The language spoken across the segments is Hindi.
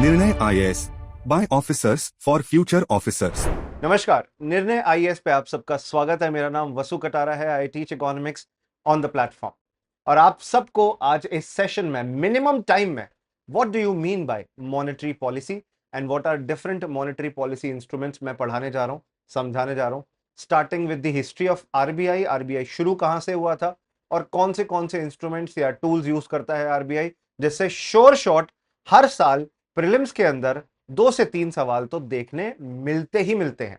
निर्णय IAS by officers for future officers. नमस्कार, निर्णय आईएएस पे आप सबका स्वागत है। मेरा नाम वसु कटारा है। I teach economics on the platform और आप सबको आज इस सेशन में मिनिमम टाइम में what do you mean by monetary policy and what are different monetary policy instruments मैं पढ़ाने जा रहा हूं, समझाने जा रहा हूं। Starting with the history of RBI, RBI शुरू कहां से हुआ था और कौन से इंस्ट्रूमेंट्स या टूल्स यूज करता है आरबीआई, जिससे श्योर शॉट हर साल प्रीलिम्स के अंदर 2 से 3 सवाल तो देखने मिलते ही मिलते हैं।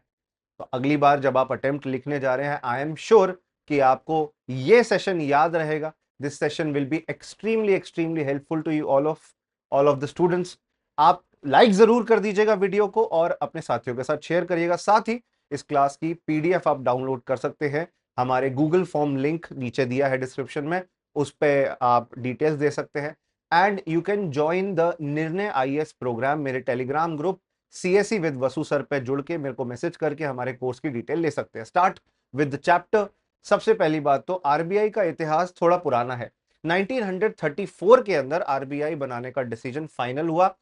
तो अगली बार जब आप अटेम्प्ट लिखने जा रहे हैं, आई एम श्योर कि आपको यह सेशन याद रहेगा। This session will be extremely helpful to you all of the students. आप लाइक जरूर कर दीजिएगा वीडियो को और अपने साथियों के साथ शेयर करिएगा। साथ ही इस क्लास की पीडीएफ आप डाउनलोड कर सकते हैं। हमारे गूगल फॉर्म लिंक नीचे दिया है डिस्क्रिप्शन में, उस पर आप डिटेल्स दे सकते हैं। And you can join the निर्णय आईएएस प्रोग्राम, मेरे Telegram group CSE with Vasu sir पे जुड़ के मेरे को मैसेज करके हमारे कोर्स की डिटेल ले सकते हैं। Start with the chapter. सबसे पहली बात तो आरबीआई का इतिहास थोड़ा पुराना है। 1934 के अंदर आरबीआई बनाने का डिसीजन फाइनल हुआ।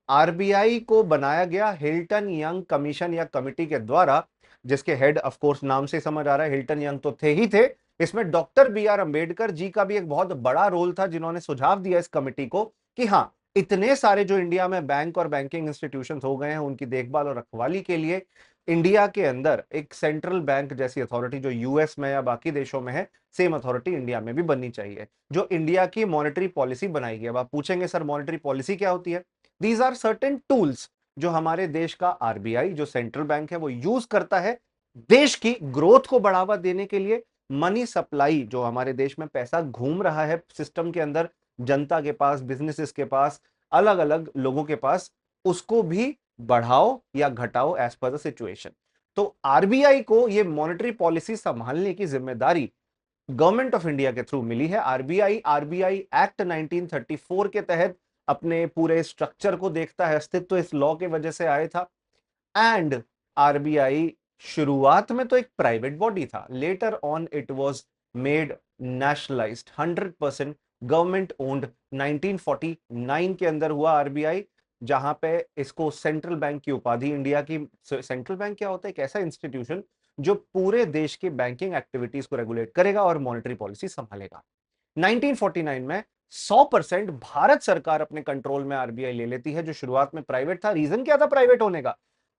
आरबीआई को बनाया गया हिल्टन यंग कमीशन या कमिटी के द्वारा, जिसके हेड ऑफ कोर्स नाम से समझ आ रहा है हिल्टन यंग तो थे ही थे। इसमें doctor B are Ambedkar ji का भी एक बहुत बड़ा रोल था, जिन्होंने सुझाव दिया इस कमिटी को कि हाँ, इतने सारे जो इंडिया में बैंक और बैंकिंग इंस्टीट्यूशंस हो गए हैं, उनकी देखभाल और रखवाली के लिए इंडिया के अंदर एक सेंट्रल बैंक जैसी अथॉरिटी जो यूएस में या बाकी देशों में है, सेम अथॉरिटी इंडिया में भी बननी चाहिए, जो इंडिया की मॉनेटरी पॉलिसी बनाएगी। अब आप पूछेंगे सर मॉनेटरी पॉलिसी क्या होती है? दीज आर सर्टेन टूल्स जो हमारे देश का आरबीआई जो सेंट्रल बैंक है वो यूज करता है देश की ग्रोथ को बढ़ावा देने के लिए। मनी सप्लाई, जो हमारे देश में पैसा घूम रहा है सिस्टम के अंदर, जनता के पास, बिजनेसेस के पास, अलग अलग लोगों के पास, उसको भी बढ़ाओ या घटाओ एज पर द सिचुएशन। तो आरबीआई को ये मॉनेटरी पॉलिसी संभालने की जिम्मेदारी गवर्नमेंट ऑफ इंडिया के थ्रू मिली है। आरबीआई एक्ट 1934 के तहत अपने पूरे स्ट्रक्चर को देखता है। अस्तित्व इस लॉ के वजह से आया था। एंड आरबीआई शुरुआत में तो एक प्राइवेट बॉडी था, later on it was made nationalised, 100% government owned. 1949 के अंदर हुआ आरबीआई, जहां पे इसको सेंट्रल बैंक की उपाधि, इंडिया की सेंट्रल बैंक क्या होता है? एक ऐसा इंस्टीट्यूशन जो पूरे देश की बैंकिंग एक्टिविटीज को रेगुलेट करेगा और मॉनेटरी पॉलिसी संभालेगा। 1949 में 100% भारत सरकार अपने कंट्रोल में आरबीआई ले लेती है, जो शुरुआत में प्राइवेट था। रीजन क्या था प्राइवेट होने का?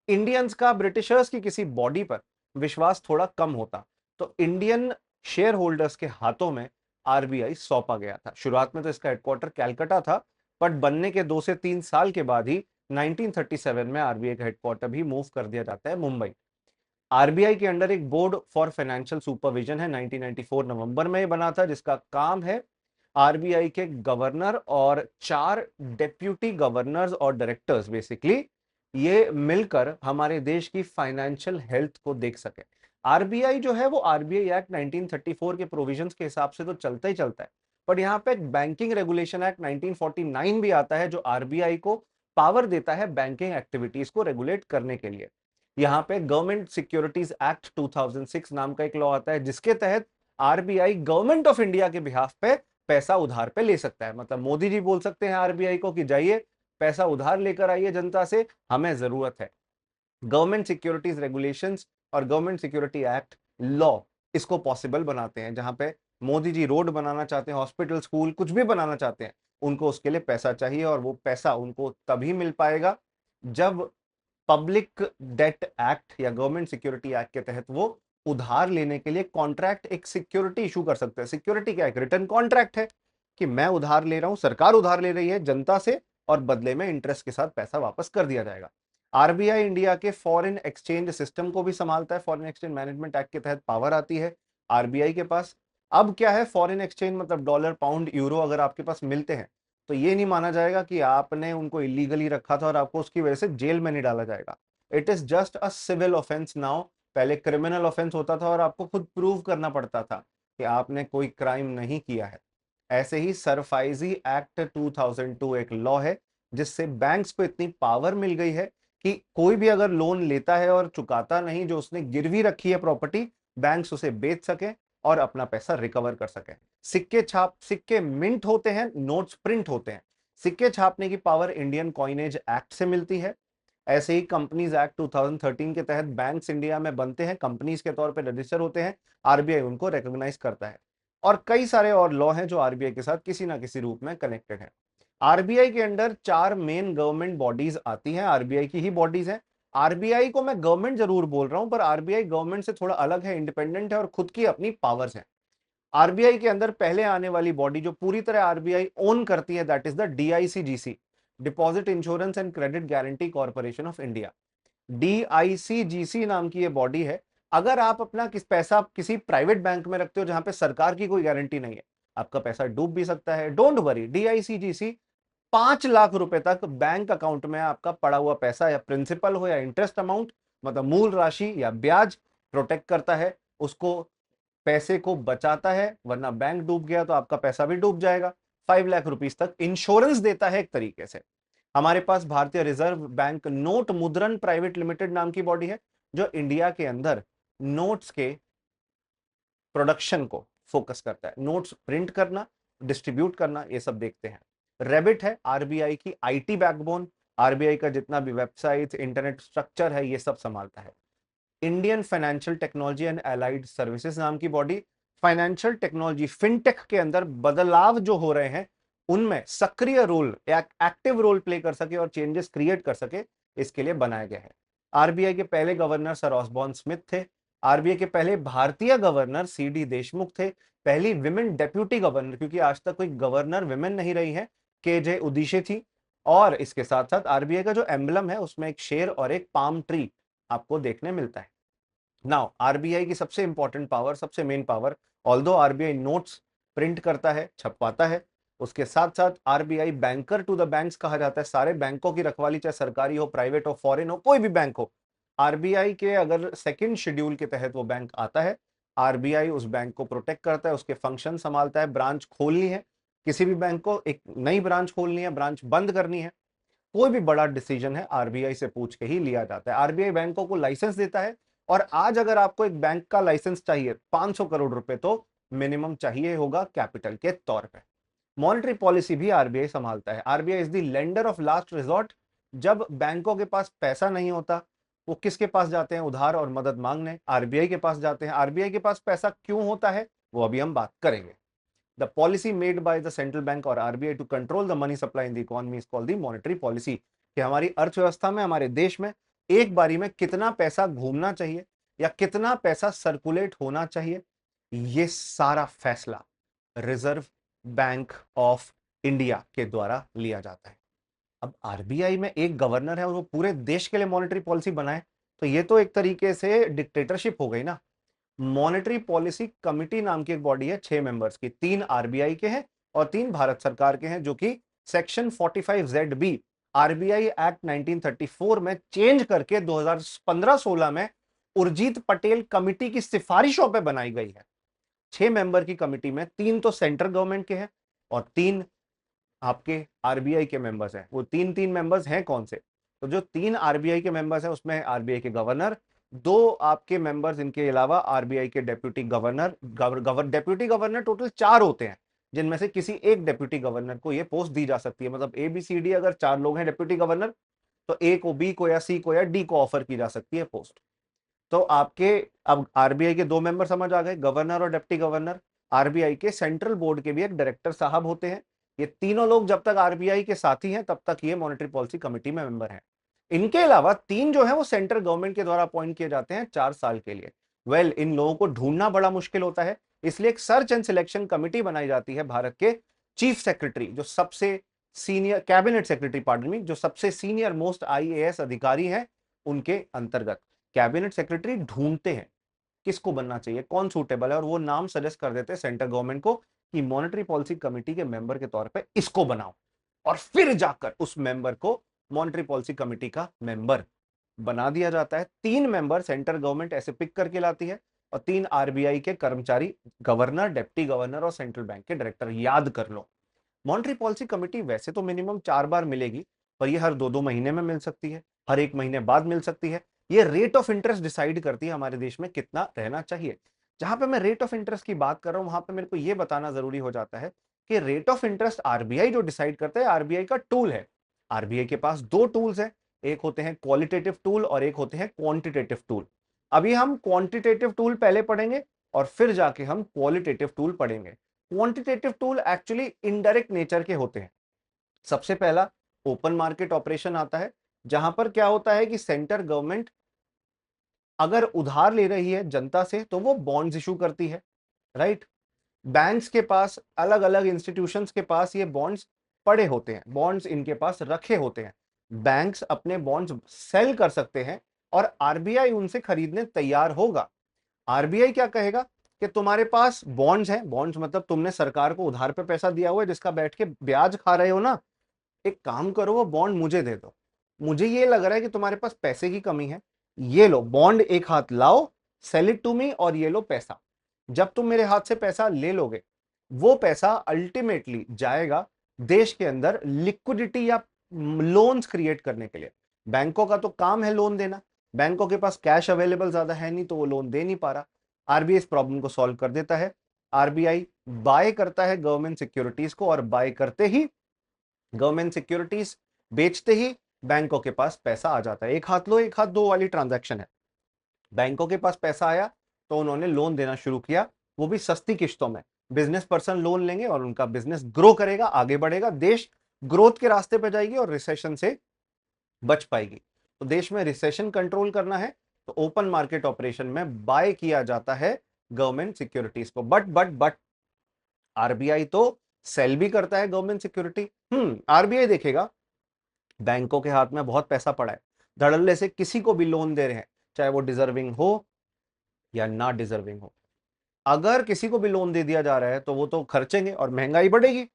इंडियंस का ब्रिटिशर्स की किसी बॉडी पर विश्वास थोड़ा कम होता, तो इंडियन शेयर होल्डर्स के हाथों में आरबीआई सौंपा गया था। शुरुआत में तो इसका हेडक्वार्टर कैलकाटा था, बट बनने के 2 से 3 साल के बाद ही 1937 में आरबीआई का हेडक्वार्टर भी मूव कर दिया जाता है मुंबई। आरबीआई के अंडर एक बोर्ड फॉर फाइनेंशियल सुपरविजन है, 1994 नवंबर में बना था, जिसका काम है आरबीआई के गवर्नर और 4 डेप्यूटी गवर्नर्स और डायरेक्टर्स बेसिकली ये मिलकर हमारे देश की फाइनेंशियल हेल्थ को देख सके। आरबीआई जो है वो आरबीआई एक्ट 1934 के प्रोविजंस के हिसाब से तो चलता ही चलता है, बट यहां पे बैंकिंग रेगुलेशन एक्ट 1949 भी आता है, जो आरबीआई को पावर देता है बैंकिंग एक्टिविटीज को रेगुलेट करने के लिए। यहां पे गवर्नमेंट सिक्योरिटीज एक्ट 2006 नाम का एक लॉ आता है, जिसके तहत आरबीआई गवर्नमेंट ऑफ इंडिया के बिहाफ पे पैसा उधार पे ले सकता है। मतलब मोदी जी बोल सकते हैं आरबीआई को कि जाइए पैसा उधार लेकर आइए जनता से, हमें जरूरत है। गवर्नमेंट सिक्योरिटीज रेगुलेशंस और गवर्नमेंट सिक्योरिटी एक्ट लॉ इसको पॉसिबल बनाते हैं। जहां पे मोदी जी रोड बनाना चाहते हैं, हॉस्पिटल, स्कूल, कुछ भी बनाना चाहते हैं, उनको उसके लिए पैसा चाहिए, और वो पैसा उनको तभी मिल पाएगा जब पब्लिक डेट एक्ट या गवर्नमेंट सिक्योरिटी एक्ट के तहत वो उधार लेने के लिए कॉन्ट्रैक्ट, एक सिक्योरिटी इशू कर सकते हैं। सिक्योरिटी क्या? एक रिटर्न कॉन्ट्रैक्ट है कि मैं उधार ले रहा हूं, सरकार उधार ले रही है जनता से, और बदले में इंटरेस्ट के साथ पैसा वापस कर दिया जाएगा। आरबीआई इंडिया के फॉरेन एक्सचेंज सिस्टम को भी संभालता है। फॉरेन एक्सचेंज मैनेजमेंट एक्ट के तहत पावर आती है आरबीआई के पास। अब क्या है, फॉरेन एक्सचेंज मतलब डॉलर, पाउंड, यूरो अगर आपके पास मिलते हैं तो ये नहीं माना जाएगा कि आपने उनको इलीगली रखा था और आपको उसकी वजह से जेल में नहीं डाला जाएगा। It is just a civil offence now. पहले क्रिमिनल ऑफेंस होता था और आपको खुद प्रूव करना पड़ता था कि आपने कोई क्राइम नहीं किया है। ऐसे ही सरफाइजी एक्ट 2002 एक लॉ है, जिससे बैंक्स को इतनी पावर मिल गई है कि कोई भी अगर लोन लेता है और चुकाता नहीं, जो उसने गिरवी रखी है प्रॉपर्टी, बैंक्स उसे बेच सके और अपना पैसा रिकवर कर सके। सिक्के मिंट होते हैं, नोट्स प्रिंट होते हैं। सिक्के छापने की पावर इंडियन कॉइनेज एक्ट से मिलती है। ऐसे ही कंपनीज एक्ट 2013 के तहत बैंक्स इंडिया में बनते हैं, कंपनीज के तौर पे रजिस्टर होते हैं, आरबीआई उनको रिकॉग्नाइज करता है। और कई सारे और लॉ हैं जो आरबीआई के साथ किसी ना किसी रूप में कनेक्टेड है। आरबीआई के अंडर 4 मेन गवर्नमेंट बॉडीज आती हैं, आरबीआई की ही बॉडीज हैं। आरबीआई को मैं गवर्नमेंट जरूर बोल रहा हूं, पर आरबीआई गवर्नमेंट से थोड़ा अलग है, इंडिपेंडेंट है और खुद की अपनी पावर्स हैं। आरबीआई के अंदर पहले आने वाली बॉडी जो पूरी तरह आरबीआई ओन करती है, that is the DICGC, deposit insurance and credit guarantee corporation of India. DICGC नाम की ये बॉडी है। अगर आप अपना पैसा किसी प्राइवेट बैंक में रखते हो जहां पे सरकार की कोई गारंटी नहीं है, आपका पैसा डूब भी सकता है। डोंट वरी, डीआईसीजीसी 5 लाख रुपए तक बैंक अकाउंट में आपका पड़ा हुआ पैसा, या प्रिंसिपल हो या इंटरेस्ट अमाउंट, मतलब मूल राशि या ब्याज, प्रोटेक्ट करता है उसको, पैसे को बचाता है, वरना बैंक डूब गया तो आपका पैसा भी डूब जाएगा। 5 लाख रुपीज तक इंश्योरेंस देता है एक तरीके से। हमारे पास भारतीय रिजर्व बैंक नोट मुद्रण प्राइवेट लिमिटेड नाम की बॉडी है, जो इंडिया के अंदर नोट्स के प्रोडक्शन को फोकस करता है, नोट्स प्रिंट करना, डिस्ट्रीब्यूट करना, ये सब देखते हैं। रेबिट है आरबीआई की आईटी बैकबोन, आरबीआई का जितना भी वेबसाइट, इंटरनेट स्ट्रक्चर है, ये सब संभालता है। Indian financial technology and allied services नाम की बॉडी फाइनेंशियल टेक्नोलॉजी, फिनटेक के अंदर बदलाव जो हो रहे हैं उनमें सक्रिय रोल, एक्टिव रोल प्ले कर सके और चेंजेस क्रिएट कर सके, इसके लिए बनाया गया है। आरबीआई के पहले गवर्नर सर ऑसबॉर्न स्मिथ थे। आरबीआई के पहले भारतीय गवर्नर सीडी देशमुख थे। पहली विमेन डेप्यूटी गवर्नर, क्योंकि आज तक कोई गवर्नर विमेन नहीं रही है, के जे उदिशी थी। और इसके साथ साथ आरबीआई का जो एम्बलम है उसमें एक शेर और एक पाम ट्री आपको देखने मिलता है। नाउ आरबीआई की सबसे इंपॉर्टेंट पावर, सबसे main power, although RBI notes print करता है, छपवाता है, उसके साथ साथ RBI banker to the banks कहा जाता है। सारे बैंकों की रखवाली, चाहे सरकारी हो, प्राइवेट हो, फॉरेन हो, कोई भी बैंक हो, आरबीआई के अगर सेकंड शेड्यूल के तहत वो बैंक आता है, आरबीआई उस बैंक को प्रोटेक्ट करता है, उसके फंक्शन संभालता है। ब्रांच खोलनी है किसी भी बैंक को, एक नई ब्रांच खोलनी है, ब्रांच बंद करनी है, कोई भी बड़ा डिसीजन है आरबीआई से पूछ के ही लिया जाता है। आरबीआई बैंकों को लाइसेंस देता है, और आज अगर आपको एक बैंक का लाइसेंस चाहिए 500 करोड़ रुपए, तो मिनिमम चाहिए होगा कैपिटल के तौर पे। मॉनेटरी पॉलिसी भी आरबीआई संभालता है। RBI is the lender of last resort. जब बैंकों के पास पैसा नहीं होता, वो किसके पास जाते हैं उधार और मदद मांगने? आरबीआई के पास जाते हैं। आरबीआई के पास पैसा क्यों होता है वो अभी हम बात करेंगे। The policy made by the central bank और RBI to control the money supply in the economy is called the monetary policy, कि हमारी अर्थव्यवस्था में, हमारे देश में एक बारी में कितना पैसा घूमना चाहिए या कितना पैसा सर्कुलेट होना चाहिए, ये सारा फैसला रिजर्व बैंक ऑफ इंडिया के द्वारा लिया जाता है। अब आरबीआई में एक गवर्नर है और वो पूरे देश के लिए मॉनेटरी पॉलिसी बनाए, तो ये तो एक तरीके से डिक्टेटरशिप हो गई ना। मॉनेटरी पॉलिसी कमिटी नाम की एक बॉडी है, 6 मेंबर्स की, 3 आरबीआई के हैं और 3 भारत सरकार के हैं, जो कि सेक्शन 45ZB आरबीआई एक्ट 1934 में चेंज करके 2015-16 में उर्जित पटेल कमिटी की सिफारिशों पर बनाई गई है। 6 मेंबर की कमिटी में 3 तो सेंट्रल गवर्नमेंट के हैं और 3 आपके आरबीआई के मेंबर्स हैं। वो 3 मेंबर्स हैं कौन से? तो जो 3 आरबीआई के मेंबर्स हैं उसमें आरबीआई के गवर्नर, 2 आपके मेंबर्स, इनके अलावा आरबीआई के deputy governor, deputy governor total 4 होते हैं, जिनमें से किसी एक डेप्यूटी गवर्नर को यह पोस्ट दी जा सकती है। मतलब ए बी सी डी अगर 4 लोग हैं डेप्यूटी गवर्नर, तो ए को, बी को या सी को या डी को ऑफर की जा सकती है पोस्ट। तो आपके अब आरबीआई के 2 मेंबर समझ आ गए, गवर्नर और डिप्टी गवर्नर। आरबीआई के सेंट्रल बोर्ड के भी एक डायरेक्टर साहब होते हैं। ये तीनों लोग जब तक आरबीआई के साथी हैं तब तक ये मॉनेटरी पॉलिसी कमेटी में मेंबर हैं। इनके अलावा 3 जो है वो सेंट्रल गवर्नमेंट के द्वारा अपॉइंट किए जाते हैं 4 साल के लिए। इन लोगों को ढूंढना बड़ा मुश्किल होता है, इसलिए एक सर्च एंड सिलेक्शन कमेटी बनाई जाती है भारत के चीफ सेक्रेटरी, जो सबसे senior, cabinet secretary pardon me, जो सबसे सीनियर मोस्ट आईएएस अधिकारी हैं, उनके अंतर्गत कैबिनेट सेक्रेटरी ढूंढते हैं किसको बनना चाहिए, कौन सूटेबल है, और वो नाम सजेस्ट कर देते हैं सेंट्रल गवर्नमेंट को कि मॉनेटरी पॉलिसी कमेटी के मेंबर के तौर पे इसको बनाओ, और फिर जाकर उस मेंबर को मॉनेटरी पॉलिसी कमेटी का मेंबर बना दिया जाता है। 3 मेंबर सेंट्रल गवर्नमेंट ऐसे पिक करके लाती है और 3 आरबीआई के कर्मचारी, गवर्नर, डिप्टी गवर्नर और सेंट्रल बैंक के डायरेक्टर। याद कर लो, मॉनेटरी पॉलिसी कमेटी वैसे तो मिनिमम 4 बार मिलेगी, पर ये हर 2-2 महीने में मिल सकती है, हर 1 महीने बाद मिल सकती है। ये रेट ऑफ इंटरेस्ट डिसाइड करती है हमारे देश में कितना रहना चाहिए। जहां पे मैं रेट ऑफ इंटरेस्ट की बात कर रहा हूं, वहां पे मेरे को यह बताना जरूरी हो जाता है कि रेट ऑफ इंटरेस्ट आरबीआई जो डिसाइड करता है, आरबीआई का टूल है। आरबीआई के पास दो टूल्स हैं, एक होते हैं क्वालिटेटिव टूल और एक होते हैं क्वांटिटेटिव टूल। अभी हम क्वांटिटेटिव टूल पहले पढ़ेंगे और फिर जाके हम क्वालिटेटिव टूल पढ़ेंगे। Quantitative tool actually indirect nature के होते हैं। सबसे पहला ओपन मार्केट ऑपरेशन आता है, जहां पर क्या होता है कि सेंटर गवर्नमेंट अगर उधार ले रही है जनता से तो वो बॉन्ड्स इशू करती है, राइट। बैंक्स के पास, अलग अलग इंस्टीट्यूशंस के पास ये बॉन्ड्स पड़े होते हैं, बॉन्ड्स इनके पास रखे होते हैं। बैंक्स अपने बॉन्ड्स सेल कर सकते हैं और आरबीआई उनसे खरीदने तैयार होगा। आरबीआई क्या कहेगा कि तुम्हारे पास बॉन्ड्स हैं, बॉन्ड्स मतलब तुमने सरकार को उधार पे पैसा दिया हुआ है जिसका बैठ के ब्याज खा रहे हो ना, एक काम करो वो बॉन्ड मुझे दे दो। मुझे ये लग रहा है कि तुम्हारे पास पैसे की कमी है, ये लो बॉन्ड एक हाथ लाओ, सेल इट टू मी, और ये लो पैसा। जब तुम मेरे हाथ से पैसा ले लोगे, वो पैसा अल्टीमेटली जाएगा देश के अंदर लिक्विडिटी या लोन्स क्रिएट करने के लिए। बैंकों का तो काम है लोन देना, बैंकों के पास कैश अवेलेबल ज्यादा है नहीं तो वो लोन दे नहीं पा रहा। आरबीआई इस प्रॉब्लम को सॉल्व कर देता है। आरबीआई बाय करता है गवर्नमेंट सिक्योरिटीज को, और बाय करते ही गवर्नमेंट सिक्योरिटीज बेचते ही बैंकों के पास पैसा आ जाता है। एक हाथ लो एक हाथ दो वाली ट्रांजैक्शन है। बैंकों के पास पैसा आया तो उन्होंने लोन देना शुरू किया, वो भी सस्ती किश्तों में। बिजनेस पर्सन लोन लेंगे और उनका बिजनेस ग्रो करेगा, आगे बढ़ेगा, देश ग्रोथ के रास्ते पर जाएगी और रिसेशन से बच पाएगी। तो देश में रिसेशन कंट्रोल करना है तो ओपन मार्केट ऑपरेशन में बाय किया जाता है गवर्नमेंट सिक्योरिटीज को। बट आरबीआई तो सेल भी करता है गवर्नमेंट सिक्योरिटी। आरबीआई देखेगा बैंकों के हाथ में बहुत पैसा पड़ा है, धड़ल्ले से किसी को भी लोन दे रहे हैं, चाहे वो डिजर्विंग हो या ना डिजर्विंग हो। अगर किसी को भी लोन दे दिया जा रहा है तो वो तो खर्चेंगे और महंगाई बढ़ेगी।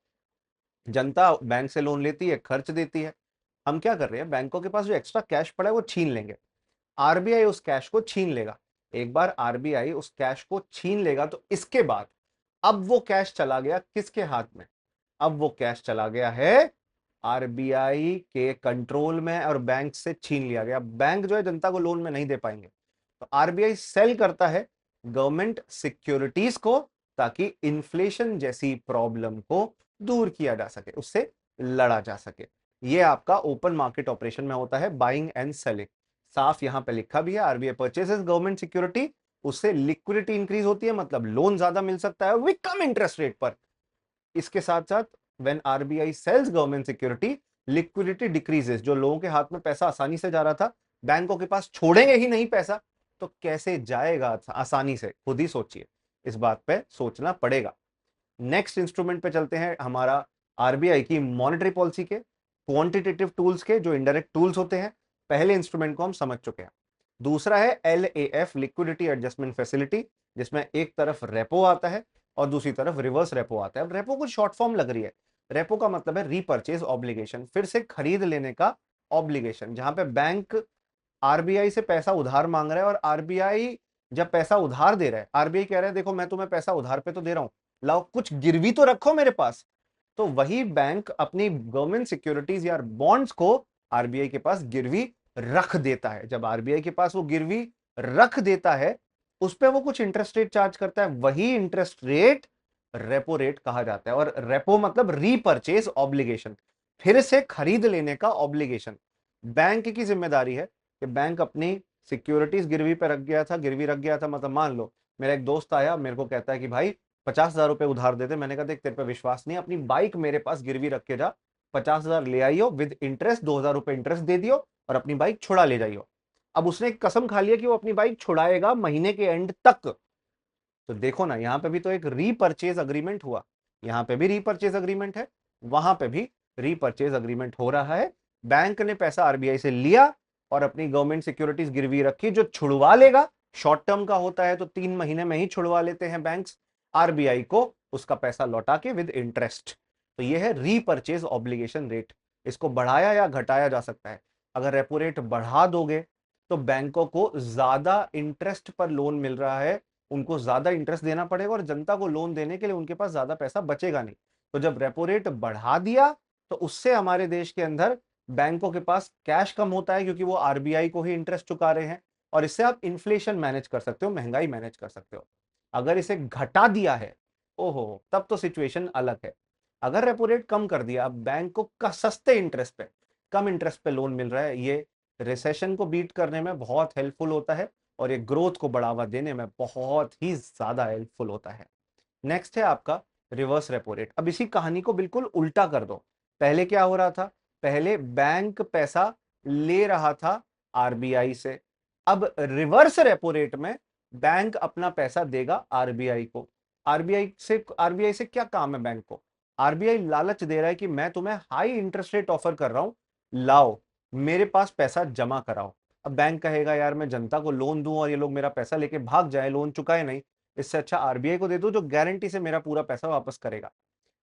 जनता बैंक से लोन लेती है, खर्च देती है। हम क्या कर रहे हैं, बैंकों के पास जो एक्स्ट्रा कैश पड़ा है वो छीन लेंगे। आरबीआई उस कैश को छीन लेगा। एक बार आरबीआई उस कैश को छीन लेगा तो इसके बाद अब वो कैश चला गया किसके हाथ में? अब वो कैश चला गया है आरबीआई के कंट्रोल में और बैंक से छीन लिया गया। बैंक जो है जनता को लोन में नहीं दे पाएंगे, तो आरबीआई सेल करता है गवर्नमेंट सिक्योरिटीज को ताकि इन्फ्लेशन जैसी प्रॉब्लम को दूर किया जा सके, उससे लड़ा जा सके। ये आपका ओपन मार्केट ऑपरेशन में होता है, बाइंग एंड सेलिंग। साफ यहां पे लिखा भी है, आरबीआई परचेसेस गवर्नमेंट सिक्योरिटी, उससे लिक्विडिटी इंक्रीज होती है, मतलब लोन ज्यादा मिल सकता है विद कम इंटरेस्ट रेट पर। इसके साथ साथ when RBI sells government security, liquidity decreases. जो लोगों के हाथ में पैसा आसानी से जा रहा था, बैंकों के पास छोड़ेंगे ही नहीं पैसा, तो कैसे जाएगा आसानी से? खुद ही सोचिए, इस बात पे सोचना पड़ेगा। नेक्स्ट इंस्ट्रूमेंट पे चलते हैं, हमारा आरबीआई की मॉनेटरी पॉलिसी के क्वांटिटेटिव टूल्स के जो इनडायरेक्ट टूल्स होते हैं। पहले इंस्ट्रूमेंट को हम समझ चुके हैं। दूसरा है एलएएफ, लिक्विडिटी एडजस्टमेंट फैसिलिटी, जिसमें एक तरफ रेपो आता है और दूसरी तरफ रिवर्स रेपो आता है। अब रेपो कुछ शॉर्ट फॉर्म लग रही है। रेपो का मतलब है रीपर्चेज ऑब्लिगेशन, फिर से खरीद लेने का ऑब्लिगेशन, जहां पे बैंक आरबीआई से पैसा उधार मांग रहा है और आरबीआई जब पैसा उधार दे रहा है, आरबीआई कह रहा है देखो मैं तुम्हें पैसा उधार पे तो दे रहा हूं, लाओ कुछ गिरवी तो रखो मेरे पास। तो वही बैंक अपनी गवर्नमेंट सिक्योरिटीज या बॉन्ड्स को आरबीआई के पास गिरवी रख देता है। जब आरबीआई के पास वो गिरवी रख देता है, उस पर वो कुछ इंटरेस्ट रेट चार्ज करता है, वही इंटरेस्ट रेट रेपो रेट कहा जाता है। और रेपो मतलब रीपर्चेज ऑब्लिगेशन, फिर से खरीद लेने का ऑब्लिगेशन। बैंक की जिम्मेदारी है कि बैंक अपनी सिक्योरिटीज गिरवी पे रख गया था, गिरवी रख गया था, मतलब मान लो मेरा एक दोस्त आया, मेरे को कहता है कि भाई 50,000 रुपए उधार देते। मैंने कहा देख तेरे पे विश्वास नहीं, अपनी बाइक मेरे पास गिरवी रख के जा, 50,000 ले आइयो विद इंटरेस्ट, 2,000 रुपए इंटरेस्ट दे दियो और अपनी बाइक छुड़ा ले जाइयो। अब उसने एक कसम खा लिया कि वो अपनी बाइक छुड़ाएगा महीने के एंड तक। तो देखो ना, यहां पे भी तो एक रीपर्चेज अग्रीमेंट हुआ, यहां पे भी रीपर्चेज अग्रीमेंट है, वहां पे भी रीपर्चेज अग्रीमेंट हो रहा है। बैंक ने पैसा आरबीआई से लिया और अपनी गवर्नमेंट सिक्योरिटीज गिरवी रखी। जो छुड़वा लेगा, शॉर्ट टर्म का होता है तो 3 महीने में ही छुड़वा लेते हैं बैंक्स, आरबीआई को उसका पैसा लौटा के विद इंटरेस्ट। तो यह है रीपर्चेज ऑब्लिगेशन रेट। इसको बढ़ाया या घटाया जा सकता है। अगर रेपो रेट बढ़ा दोगे तो बैंकों को ज्यादा इंटरेस्ट पर लोन मिल रहा है, उनको ज्यादा इंटरेस्ट देना पड़ेगा और जनता को लोन देने के लिए उनके पास ज्यादा पैसा बचेगा नहीं। तो जब रेपो रेट बढ़ा दिया तो उससे हमारे देश के अंदर बैंकों के पास कैश कम होता है, क्योंकि वो आरबीआई को ही इंटरेस्ट चुका रहे हैं, और इससे आप इन्फ्लेशन मैनेज कर सकते हो, महंगाई मैनेज कर सकते हो। अगर इसे घटा दिया है, ओहो, तब तो सिचुएशन अलग है। अगर रेपो रेट कम कर दिया, अब बैंक को सस्ते इंटरेस्ट पे, कम इंटरेस्ट पे लोन मिल रहा है, ये रिसेशन को बीट करने में बहुत हेल्पफुल होता है और ये ग्रोथ को बढ़ावा देने में बहुत ही ज्यादा हेल्पफुल होता है। नेक्स्ट है आपका रिवर्स रेपो रेट। अब इसी कहानी को बिल्कुल उल्टा कर दो। पहले क्या हो रहा था? पहले बैंक पैसा ले रहा था आरबीआई से, अब रिवर्स रेपो रेट में बैंक अपना पैसा देगा आरबीआई को। आरबीआई से क्या काम है बैंक को? आरबीआई लालच दे रहा है कि मैं तुम्हें हाई इंटरेस्ट रेट ऑफर कर रहा हूं, लाओ मेरे पास पैसा जमा कराओ। अब बैंक कहेगा यार मैं जनता को लोन दूं और ये लोग मेरा पैसा लेके भाग जाए, लोन चुकाए नहीं, इससे अच्छा आरबीआई को दे दो जो गारंटी से मेरा पूरा पैसा वापस करेगा।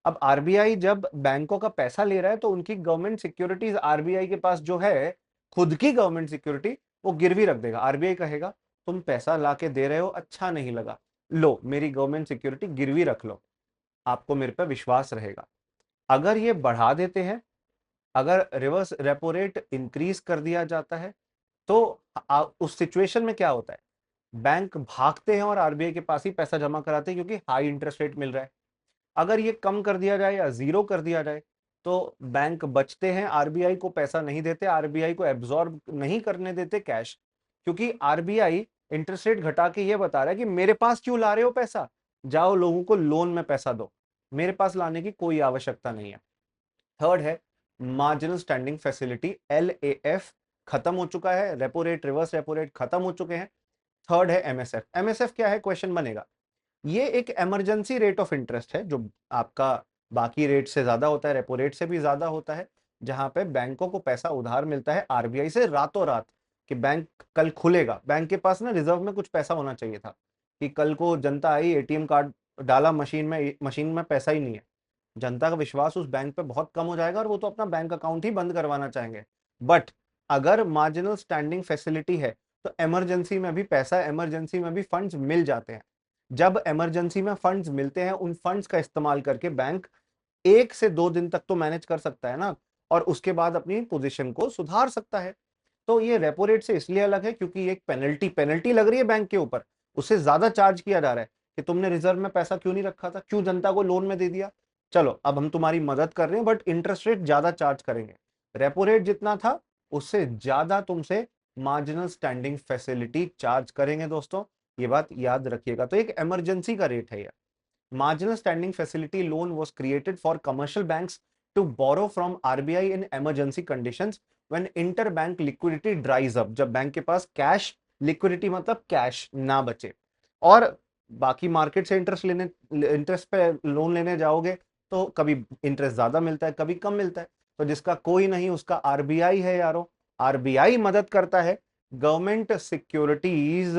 अब आरबीआई जब बैंकों का पैसा ले रहा है तो उनकी गवर्नमेंट सिक्योरिटीज आरबीआई के पास जो है, खुद की गवर्नमेंट सिक्योरिटी, वो गिरवी रख देगा। आरबीआई कहेगा तुम पैसा लाके दे रहे हो, अच्छा नहीं लगा, लो मेरी गवर्नमेंट सिक्योरिटी गिरवी रख लो, आपको मेरे पे विश्वास रहेगा। अगर ये बढ़ा देते हैं, अगर रिवर्स रेपो रेट इंक्रीज कर दिया जाता है, तो उस सिचुएशन में क्या होता है? बैंक भागते हैं और आरबीआई के पास ही पैसा जमा कराते हैं क्योंकि हाई इंटरेस्ट रेट मिल रहा है। अगर ये कम कर दिया जाए या जीरो कर दिया जाए तो बैंक बचते हैं, आरबीआई को पैसा नहीं देते, आरबीआई को एब्जॉर्ब नहीं करने देते कैश, क्योंकि आरबीआई इंटरेस्ट रेट घटा के ये बता रहा है कि मेरे पास क्यों ला रहे हो पैसा, जाओ लोगों को लोन में पैसा दो, मेरे पास लाने की कोई आवश्यकता नहीं है। थर्ड है मार्जिनल स्टैंडिंग फैसिलिटी, एलएएफ खत्म हो चुका है, repo rate reverse repo rate खत्म हो चुके हैं। थर्ड है एमएसएफ। एमएसएफ क्या है? क्वेश्चन बनेगा। ये एक इमरजेंसी रेट ऑफ इंटरेस्ट है जो आपका बाकी रेट से ज्यादा होता है, रेपो रेट से भी ज्यादा होता है, जहां पे बैंकों को पैसा उधार मिलता है आरबीआई से रातों रात, कि बैंक कल खुलेगा। बैंक के पास ना रिजर्व में कुछ पैसा होना चाहिए था कि कल को जनता आई, एटीएम कार्ड डाला मशीन में, मशीन में पैसा ही नहीं है, जनता का विश्वास उस बैंक पे बहुत कम हो जाएगा और वो तो अपना बैंक अकाउंट ही बंद करवाना चाहेंगे। बट अगर मार्जिनल स्टैंडिंग फैसिलिटी है तो इमरजेंसी में भी पैसा, इमरजेंसी में भी फंड्स मिल जाते हैं। जब इमरजेंसी में फंड्स मिलते हैं, उन फंड्स का इस्तेमाल करके बैंक 1 से 2 दिन तक तो मैनेज कर सकता है ना, और उसके बाद अपनी पोजीशन को सुधार सकता है। तो ये रेपो रेट से इसलिए अलग है क्योंकि एक पेनल्टी पेनल्टी लग रही है बैंक के ऊपर, उससे ज्यादा चार्ज किया जा रहा है कि तुमने रिजर्व में पैसा क्यों नहीं रखा था, क्यों जनता को लोन में दे दिया, चलो अब हम तुम्हारी मदद कर रहे हैं बट इंटरेस्ट रेट ज्यादा चार्ज करेंगे। रेपो रेट जितना था उससे ज्यादा तुमसे मार्जिनल स्टैंडिंग फैसिलिटी चार्ज करेंगे दोस्तों, ये बात याद रखिएगा। तो एक इमरजेंसी का रेट है ये। Marginal standing facility loan was created for commercial banks to borrow from RBI in emergency conditions when interbank liquidity dries up, जब बैंक के पास कैश लिक्विडिटी मतलब कैश ना बचे, और बाकी मार्केट से इंटरेस्ट पे लोन लेने जाओगे तो कभी इंटरेस्ट ज्यादा मिलता है, कभी कम मिलता है, तो जिसका कोई नहीं उसका आरबीआई है यारो। आरबीआई मदद करता है गवर्नमेंट सिक्योरिटीज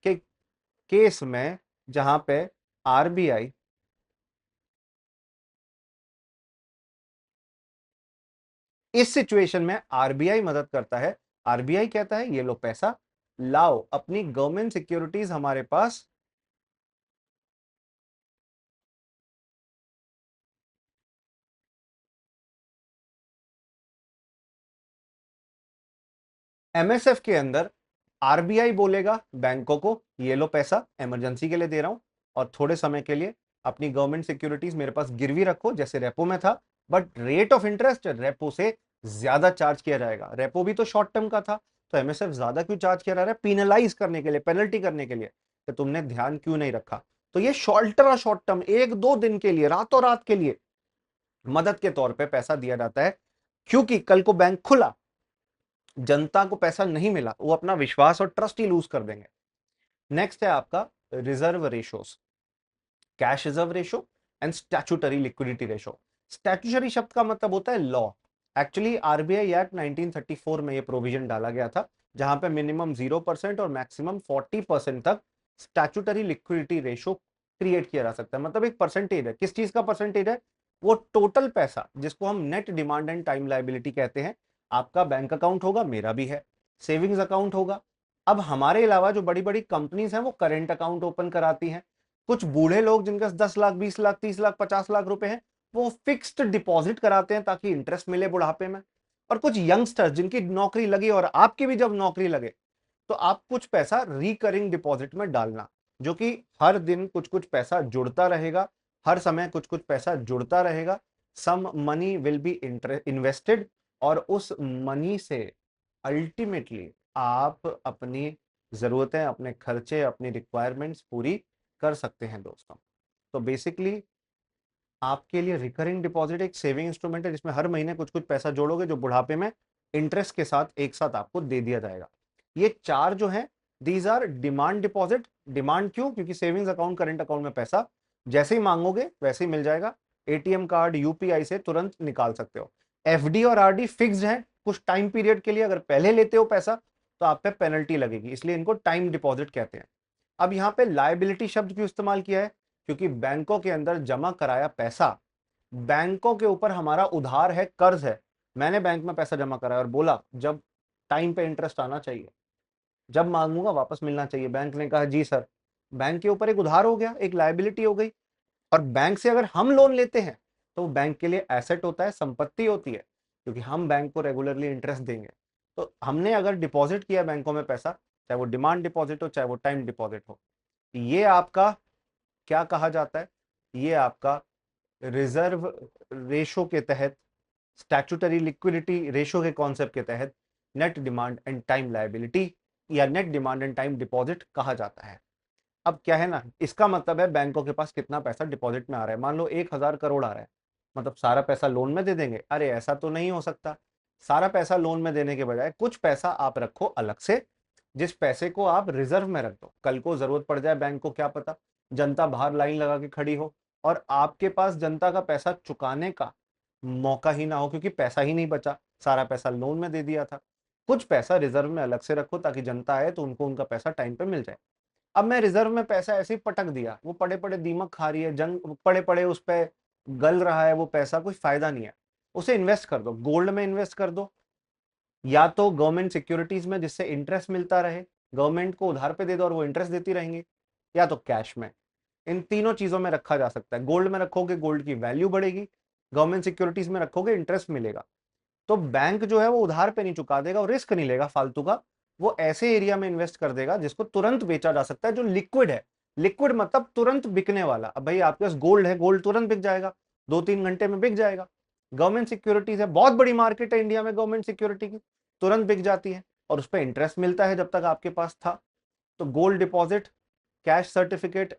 के केस में, जहां पे आरबीआई इस सिचुएशन में आरबीआई मदद करता है। आरबीआई कहता है ये लो पैसा, लाओ अपनी गवर्नमेंट सिक्योरिटीज हमारे पास, एमएसएफ के अंदर आरबीआई बोलेगा बैंकों को ये लो पैसा, इमरजेंसी के लिए दे रहा हूं और थोड़े समय के लिए अपनी गवर्नमेंट सिक्योरिटीज मेरे पास गिरवी रखो, जैसे रेपो में था, but rate of interest repo से ज्यादा चार्ज किया जाएगा। रेपो भी तो शॉर्ट टर्म का था, तो एमएसएफ ज्यादा क्यों चार्ज किया जा रहा है? पीनलाइज करने के लिए, पेनल्टी करने के लिए कि तुमने ध्यान क्यों नहीं रखा। तो ये शॉर्ट टर्म 1-2 दिन के लिए, रातों रात के लिए मदद के तौर पे पैसा दिया जाता है, क्योंकि कल को बैंक खुला, जनता को पैसा नहीं मिला, वो अपना विश्वास और ट्रस्ट ही लूज कर देंगे। नेक्स्ट है आपका reserve ratios, cash reserve ratio and statutory liquidity ratio. Statutory शब्द का मतलब होता है लॉ। एक्चुअली आरबीआई एक्ट 1934 में ये प्रोविजन डाला गया था, जहां पे मिनिमम 0% और मैक्सिमम 40% तक स्टैट्यूटरी लिक्विडिटी रेशो क्रिएट किया जा सकता है। मतलब एक परसेंटेज है, किस चीज का परसेंटेज है? वो टोटल पैसा जिसको हम net demand and time liability कहते हैं। आपका बैंक अकाउंट होगा, मेरा भी है, सेविंग्स अकाउंट होगा। अब हमारे अलावा जो बड़ी बड़ी कंपनीज हैं वो करेंट अकाउंट ओपन कराती हैं। कुछ बूढ़े लोग जिनके 10 लाख 20 लाख 30 लाख 50 लाख रुपए हैं, वो फिक्स्ड डिपॉजिट कराते हैं ताकि इंटरेस्ट मिले बुढ़ापे में। और कुछ यंगस्टर्स जिनकी नौकरी लगी, और आपकी भी जब नौकरी लगे तो आप कुछ पैसा रिकरिंग डिपॉजिट में डालना, जो कि हर दिन कुछ कुछ पैसा जुड़ता रहेगा, हर समय कुछ कुछ पैसा जुड़ता रहेगा, some money will be invested, और उस मनी से अल्टीमेटली आप अपनी जरूरतें, अपने खर्चे, अपनी रिक्वायरमेंट्स पूरी कर सकते हैं दोस्तों। तो बेसिकली आपके लिए रिकरिंग डिपॉजिट एक सेविंग इंस्ट्रूमेंट है जिसमें हर महीने कुछ कुछ पैसा जोड़ोगे, जो बुढ़ापे में इंटरेस्ट के साथ एक साथ आपको दे दिया जाएगा। ये चार जो है, these are demand deposit. Demand क्यों? क्योंकि सेविंग्स अकाउंट, करंट अकाउंट में पैसा जैसे ही मांगोगे वैसे ही मिल जाएगा। एटीएम कार्ड, यूपीआई से तुरंत निकाल सकते हो। एफडी और आरडी फिक्स्ड है कुछ टाइम पीरियड के लिए, अगर पहले लेते हो पैसा तो आप पे पेनल्टी लगेगी, इसलिए इनको टाइम डिपॉजिट कहते हैं। अब यहाँ पे लायबिलिटी शब्द क्यों इस्तेमाल किया है? क्योंकि बैंकों के अंदर जमा कराया पैसा बैंकों के ऊपर हमारा उधार है, कर्ज है। मैंने बैंक में पैसा जमा कराया और बोला जब टाइम पे इंटरेस्ट आना चाहिए, जब मांगूंगा वापस मिलना चाहिए। बैंक ने कहा जी सर। बैंक के ऊपर एक उधार हो गया, एक लायबिलिटी हो गई। और बैंक से अगर हम लोन लेते हैं तो बैंक के लिए एसेट होता है, संपत्ति होती है, क्योंकि हम बैंक को रेगुलरली इंटरेस्ट देंगे। तो हमने अगर डिपॉजिट किया बैंकों में पैसा, चाहे वो डिमांड डिपॉजिट हो चाहे वो टाइम डिपॉजिट हो, ये आपका क्या कहा जाता है? ये आपका रिजर्व रेशो के तहत, स्टैट्यूटरी लिक्विडिटी रेशो के कॉन्सेप्ट के तहत net demand and time liability या net demand and time deposit कहा जाता है। अब क्या है ना, इसका मतलब है बैंकों के पास कितना पैसा डिपॉजिट में आ रहा है। मान लो 1,000 करोड़ आ रहा है, मतलब सारा पैसा लोन में दे देंगे? अरे ऐसा तो नहीं हो सकता। सारा पैसा लोन में देने के बजाय कुछ पैसा आप रखो अलग से, जिस पैसे को आप रिजर्व में रख दो। कल को जरूरत पड़ जाए बैंक को, क्या पता जनता बाहर लाइन लगा के खड़ी हो और आपके पास जनता का पैसा चुकाने का मौका ही ना हो, क्योंकि पैसा ही नहीं बचा, सारा पैसा लोन में दे दिया था। कुछ पैसा रिजर्व में अलग से रखो ताकि जनता आए तो उनको उनका पैसा टाइम पे मिल जाए। अब मैं रिजर्व में पैसा ऐसे ही पटक दिया, वो पड़े पड़े दीमक खा रही है, जंग पड़े पड़े उस पर गल रहा है वो पैसा, कोई फायदा नहीं है। उसे इन्वेस्ट कर दो, गोल्ड में इन्वेस्ट कर दो, या तो गवर्नमेंट सिक्योरिटीज में जिससे इंटरेस्ट मिलता रहे, गवर्नमेंट को उधार पे दे दो और वो इंटरेस्ट देती रहेंगी, या तो कैश में। इन तीनों चीजों में रखा जा सकता है। गोल्ड में रखोगे गोल्ड की वैल्यू बढ़ेगी, गवर्नमेंट सिक्योरिटीज में रखोगे इंटरेस्ट मिलेगा। तो बैंक जो है वो उधार पे नहीं चुका देगा और रिस्क नहीं लेगा फालतू का। वो ऐसे एरिया में इन्वेस्ट कर देगा जिसको तुरंत बेचा जा सकता है, जो लिक्विड है। लिक्विड मतलब तुरंत बिकने वाला। अब भाई आपके पास गोल्ड है, गोल्ड तुरंत बिक जाएगा, 2-3 घंटे में बिक जाएगा। गवर्नमेंट सिक्योरिटीज है, बहुत बड़ी मार्केट है इंडिया में गवर्नमेंट सिक्योरिटी की, तुरंत बिक जाती है और उस पर इंटरेस्ट मिलता है जब तक आपके पास था। तो गोल्ड डिपॉजिट, कैश सर्टिफिकेट।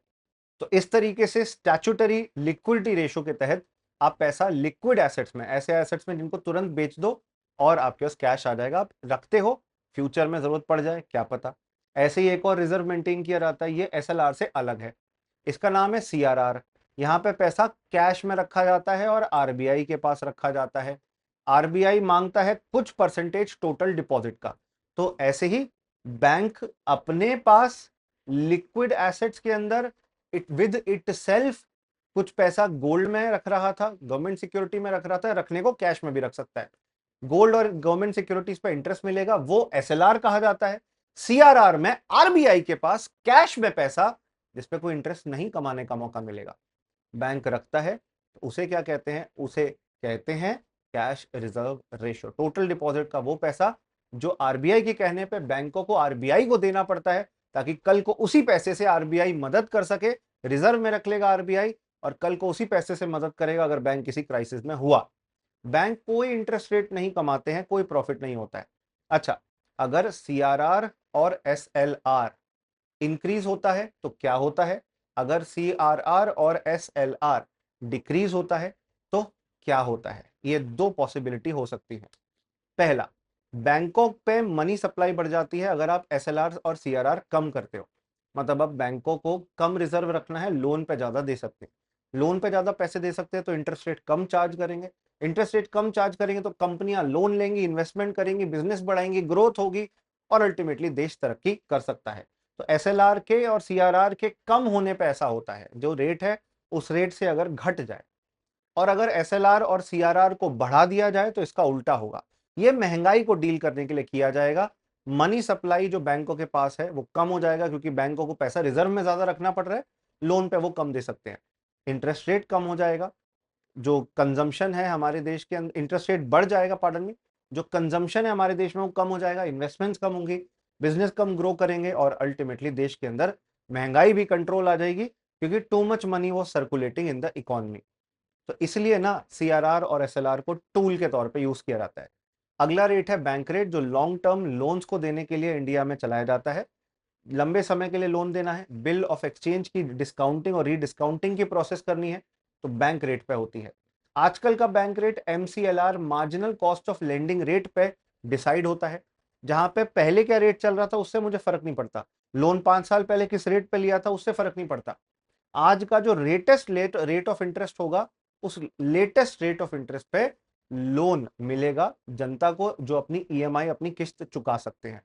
तो इस तरीके से स्टैट्यूटरी लिक्विडिटी रेशो के तहत आप पैसा लिक्विड एसेट्स में, ऐसे एसेट्स में जिनको तुरंत बेच दो और आपके पास कैश आ जाएगा, आप रखते हो, फ्यूचर में जरूरत पड़ जाए क्या पता। ऐसे ही एक और रिजर्व मेंटेन किया जाता है, ये एसएलआर से अलग है, इसका नाम है सीआरआर। यहाँ पे पैसा कैश में रखा जाता है और आरबीआई के पास रखा जाता है। आरबीआई मांगता है कुछ परसेंटेज टोटल डिपॉजिट का। तो ऐसे ही बैंक अपने पास लिक्विड एसेट्स के अंदर विद इट सेल्फ कुछ पैसा गोल्ड में रख रहा था, गवर्नमेंट सिक्योरिटी में रख रहा था, रखने को कैश में भी रख सकता है। गोल्ड और गवर्नमेंट सिक्योरिटीज पर इंटरेस्ट मिलेगा, वो एसएलआर कहा जाता है। सीआरआर में आरबीआई के पास कैश में पैसा जिसपे कोई इंटरेस्ट नहीं कमाने का मौका मिलेगा, बैंक रखता है, तो उसे क्या कहते हैं? उसे कहते हैं cash reserve ratio. Total deposit का वो पैसा जो आरबीआई के कहने पे बैंकों को आरबीआई को देना पड़ता है, ताकि कल को उसी पैसे से आरबीआई मदद कर सके। रिजर्व में रख लेगा आरबीआई और कल को उसी पैसे से मदद करेगा अगर बैंक किसी क्राइसिस में हुआ। बैंक कोई इंटरेस्ट रेट नहीं कमाते हैं, कोई प्रॉफिट नहीं होता है। अच्छा, अगर सीआरआर और एसएलआर इंक्रीज होता है तो क्या होता है? अगर सीआरआर और एसएलआर डिक्रीज होता है तो क्या होता है? ये दो पॉसिबिलिटी हो सकती है। पहला, बैंकों पे मनी सप्लाई बढ़ जाती है अगर आप एसएलआर और सीआरआर कम करते हो। मतलब अब बैंकों को कम रिजर्व रखना है, लोन पे ज्यादा दे सकते हैं। लोन पे ज्यादा पैसे दे सकते हैं तो इंटरेस्ट रेट कम चार्ज करेंगे। इंटरेस्ट रेट कम चार्ज करेंगे तो कंपनियां लोन लेंगी, इन्वेस्टमेंट करेंगी, बिजनेस बढ़ाएंगी, ग्रोथ होगी और अल्टीमेटली देश तरक्की कर सकता है। तो एसएलआर के और सीआरआर के कम होने पे ऐसा होता है, जो रेट है उस रेट से अगर घट जाए, और अगर एसएलआर और सीआरआर को बढ़ा दिया जाए तो इसका उल्टा होगा। ये महंगाई को डील करने के लिए किया जाएगा। मनी सप्लाई जो बैंकों के पास है वो कम हो जाएगा, क्योंकि बैंकों को पैसा रिजर्व में ज्यादा रखना पड़ रहा है, लोन पे वो कम दे सकते हैं। इंटरेस्ट रेट कम हो जाएगा, जो कंजम्पशन है हमारे देश के अंदर, इंटरेस्ट रेट बढ़ जाएगा, पार्डन में, जो कंजम्पशन है हमारे देश में वो कम हो जाएगा, इन्वेस्टमेंट्स कम होंगी, बिजनेस कम ग्रो करेंगे और अल्टीमेटली देश के अंदर महंगाई भी कंट्रोल आ जाएगी। क्योंकि too much money was circulating in the economy. तो इसलिए ना सीआरआर और एसएलआर को टूल के तौर पे यूज किया जाता है। अगला रेट है बैंक रेट, जो लॉन्ग टर्म लोन्स को देने के लिए इंडिया में चलाया जाता है। लंबे समय के लिए लोन देना है, बिल ऑफ एक्सचेंज की डिस्काउंटिंग और रीडिस्काउंटिंग की प्रोसेस करनी है, तो बैंक रेट पे होती है। आजकल का bank rate MCLR, marginal cost of lending rate पे डिसाइड होता है। जहां पे पहले क्या रेट चल रहा था उससे मुझे फर्क नहीं पड़ता, लोन 5 साल पहले किस रेट पे लिया था उससे फर्क नहीं पड़ता। आज का जो लेटेस्ट रेट ऑफ इंटरेस्ट होगा, उस लेटेस्ट रेट ऑफ इंटरेस्ट पे लोन मिलेगा जनता को, जो अपनी ईएमआई, अपनी किस्त चुका सकते हैं।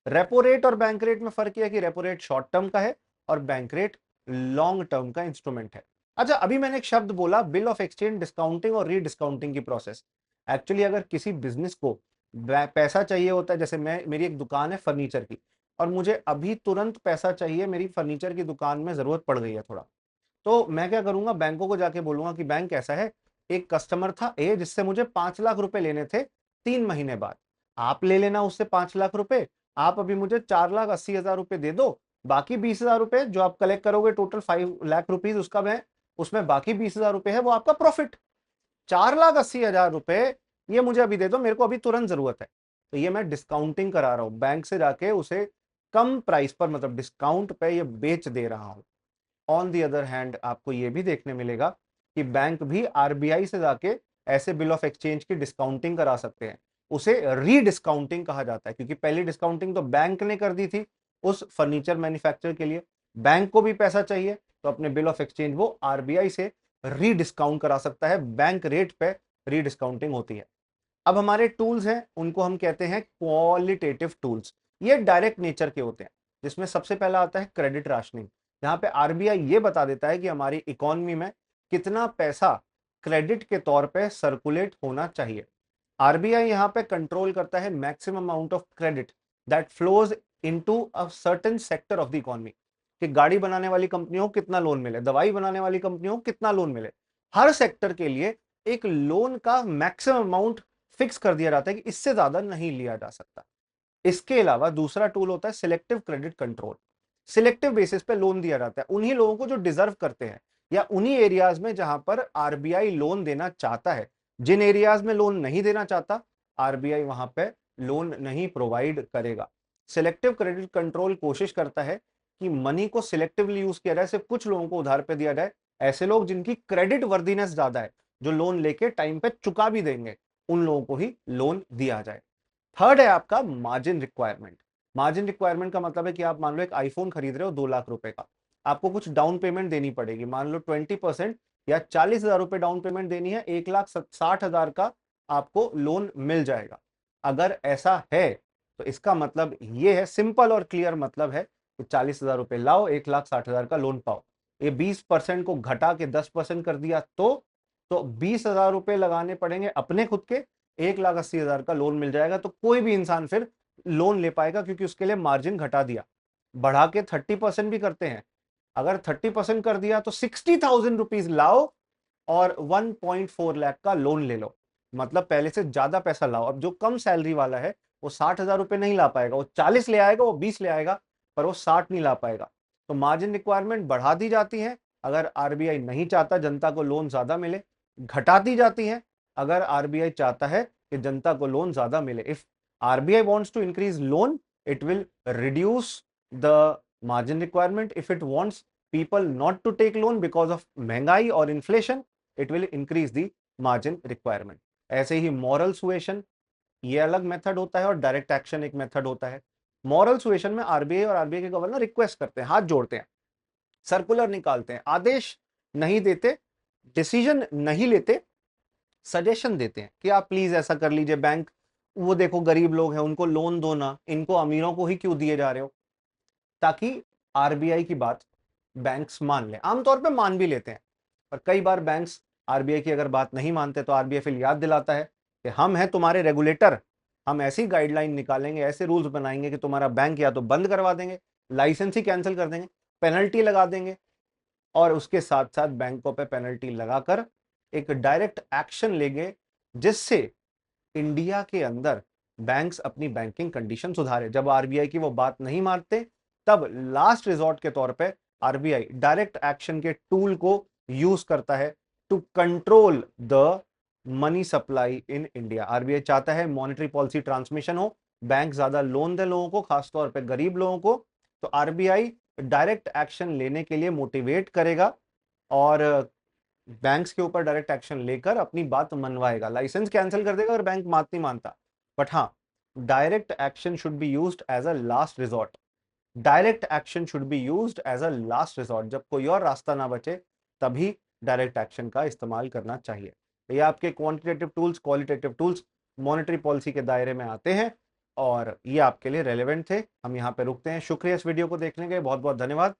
रेपो रेट और बैंक रेट में फर्क यह है कि रेपो रेट शॉर्ट टर्म का है और बैंक रेट लॉन्ग टर्म का इंस्ट्रूमेंट है। अच्छा, अभी मैंने एक शब्द बोला, बिल ऑफ एक्सचेंज डिस्काउंटिंग और रीडिस्काउंटिंग की प्रोसेस। एक्चुअली अगर किसी बिजनेस को पैसा चाहिए होता है, जैसे मेरी एक दुकान है फर्नीचर की, और मुझे अभी तुरंत पैसा चाहिए, मेरी फर्नीचर की दुकान में जरूरत पड़ गई है थोड़ा, तो मैं क्या करूंगा, बैंकों को जाके बोलूंगा कि बैंक ऐसा है, एक कस्टमर था ए जिससे मुझे 5 लाख रुपए लेने थे 3 महीने बाद, आप ले लेना उससे 5 लाख रुपए, आप अभी मुझे 4,80,000 रुपए दे दो, बाकी 20,000 रुपए जो आप कलेक्ट करोगे, टोटल 5 लाख रुपीज, उसका मैं, उसमें बाकी 20,000 रुपए है वो आपका प्रॉफिट। 4,80,000 रुपए ये मुझे अभी दे दो, मेरे को अभी तुरंत जरूरत है। तो ये मैं डिस्काउंटिंग करा रहा हूं, बैंक से जाके उसे कम प्राइस पर, मतलब डिस्काउंट पे ये बेच दे रहा हूं। ऑन दी अदर हैंड आपको यह भी देखने मिलेगा कि बैंक भी आरबीआई से जाके ऐसे बिल ऑफ एक्सचेंज की डिस्काउंटिंग करा सकते हैं। उसे रीडिस्काउंटिंग कहा जाता है, क्योंकि पहली डिस्काउंटिंग तो बैंक ने कर दी थी उस फर्नीचर मैन्युफैक्चरर के लिए। बैंक को भी पैसा चाहिए, तो अपने बिल ऑफ एक्सचेंज वो आरबीआई से रीडिस्काउंट करा सकता है, बैंक रेट पे रीडिस्काउंटिंग होती है। अब हमारे टूल्स हैं, उनको हम कहते हैं क्वालिटेटिव टूल्स। ये डायरेक्ट नेचर के होते हैं, जिसमें सबसे पहला आता है क्रेडिट राशनिंग। यहाँ पे आरबीआई ये बता देता है कि हमारी इकोनॉमी में कितना पैसा क्रेडिट के तौर पे सर्कुलेट होना चाहिए। आरबीआई यहाँ पे कंट्रोल करता है maximum amount of credit that flows into a certain sector of the economy, कि गाड़ी बनाने वाली कंपनियों को कितना लोन मिले, दवाई बनाने वाली कंपनियों को कितना लोन मिले। हर सेक्टर के लिए एक लोन का मैक्सिमम अमाउंट फिक्स कर दिया जाता है कि इससे ज्यादा नहीं लिया जा सकता। इसके अलावा दूसरा टूल होता है selective credit control. Selective basis पे लोन दिया जाता है उन्हीं लोगों को जो डिजर्व करते हैं, या उन्हीं एरियाज में जहां पर आरबीआई लोन देना चाहता है। जिन एरियाज में लोन नहीं देना चाहता, आरबीआई वहां पे लोन नहीं प्रोवाइड करेगा। सिलेक्टिव क्रेडिट कंट्रोल कोशिश करता है कि मनी को सिलेक्टिवली यूज किया जाए, सिर्फ कुछ लोगों को उधार पे दिया जाए, ऐसे लोग जिनकी क्रेडिट वर्दीनेस ज्यादा है, जो लोन लेके टाइम पे चुका भी देंगे, उन लोगों को ही लोन दिया जाए। थर्ड है आपका मार्जिन रिक्वायरमेंट। मार्जिन रिक्वायरमेंट का मतलब है कि आप मान लो एक आईफोन खरीद रहे हो 2 लाख रुपए का, आपको कुछ डाउन पेमेंट देनी पड़ेगी, मान लो 20% या 40,000 रुपए डाउन पेमेंट देनी है, 1,60,000 का आपको लोन मिल जाएगा। अगर ऐसा है तो इसका मतलब ये है, सिंपल और क्लियर मतलब है कि 40,000 रुपए लाओ, 1,60,000 का लोन पाओ। ये 20% को घटा के 10% कर दिया तो 20,000 रुपए लगाने पड़ेंगे अपने खुद के, 1,80,000 का लोन मिल जाएगा। तो कोई भी इंसान फिर लोन ले पाएगा, क्योंकि उसके लिए मार्जिन घटा दिया। बढ़ा के 30% भी करते हैं, अगर 30% कर दिया तो 60,000 रुपीज लाओ और 1.4 लाख का लोन ले लो, मतलब पहले से ज्यादा पैसा लाओ। अब जो कम सैलरी वाला है वो 60,000 रुपए नहीं ला पाएगा, वो 40 ले आएगा, वो 20 ले आएगा, पर वो 60 नहीं ला पाएगा। तो मार्जिन रिक्वायरमेंट बढ़ा दी जाती है अगर आरबीआई नहीं चाहता जनता को लोन ज्यादा मिले, घटा दी जाती है अगर आरबीआई चाहता है कि जनता को लोन ज्यादा मिले। If RBI wants to increase loan, it will reduce the margin requirement. If it wants people not to take loan because of महंगाई और inflation, it will increase the margin requirement. ऐसे ही moral suasion, ये अलग मेथड होता है और डायरेक्ट एक्शन एक मेथड होता है। मॉरल सुएशन में आरबीआई और आरबीआई के गवर्नर रिक्वेस्ट करते हैं, हाथ जोड़ते हैं, सर्कुलर निकालते हैं, आदेश नहीं देते, डिसीजन नहीं लेते, सजेशन देते हैं कि आप प्लीज ऐसा कर लीजिए, बैंक वो देखो गरीब लोग हैं उनको लोन दो ना, इनको अमीरों को ही क्यों दिए जा रहे हो, ताकि आरबीआई की बात बैंक्स मान ले। आमतौर पे मान भी लेते हैं, पर कई बार बैंक्स आरबीआई की अगर बात नहीं मानते तो आरबीआई फिर याद दिलाता है कि हम हैं तुम्हारे रेगुलेटर, हम ऐसी गाइडलाइन निकालेंगे, ऐसे रूल्स बनाएंगे कि तुम्हारा बैंक या तो बंद करवा देंगे, लाइसेंस ही कैंसिल कर देंगे, पेनल्टी लगा देंगे, और उसके साथ साथ बैंकों पे पेनल्टी लगाकर एक डायरेक्ट एक्शन लेंगे, जिससे इंडिया के अंदर बैंक्स अपनी बैंकिंग कंडीशन सुधारे। जब आरबीआई की वो बात नहीं मानते, तब लास्ट रिजॉर्ट के तौर पे आरबीआई डायरेक्ट एक्शन के टूल को यूज करता है to control the money supply in India. RBI चाहता है मॉनेटरी पॉलिसी ट्रांसमिशन हो, बैंक ज्यादा लोन दे लोगों को, खासतौर पे गरीब लोगों को। तो आरबीआई डायरेक्ट एक्शन लेने के लिए मोटिवेट करेगा और बैंक्स के ऊपर डायरेक्ट एक्शन लेकर अपनी बात मनवाएगा। लाइसेंस कैंसिल कर देगा अगर बैंक बात नहीं मानता, बट हाँ, direct action should be used as a last resort. Direct action should be used as a last resort. जब कोई और रास्ता ना बचे तभी डायरेक्ट एक्शन का इस्तेमाल करना चाहिए। तो ये आपके quantitative tools, qualitative tools monetary policy के दायरे में आते हैं और ये आपके लिए रेलेवेंट थे। हम यहाँ पे रुकते हैं। शुक्रिया इस वीडियो को देखने के, बहुत बहुत धन्यवाद।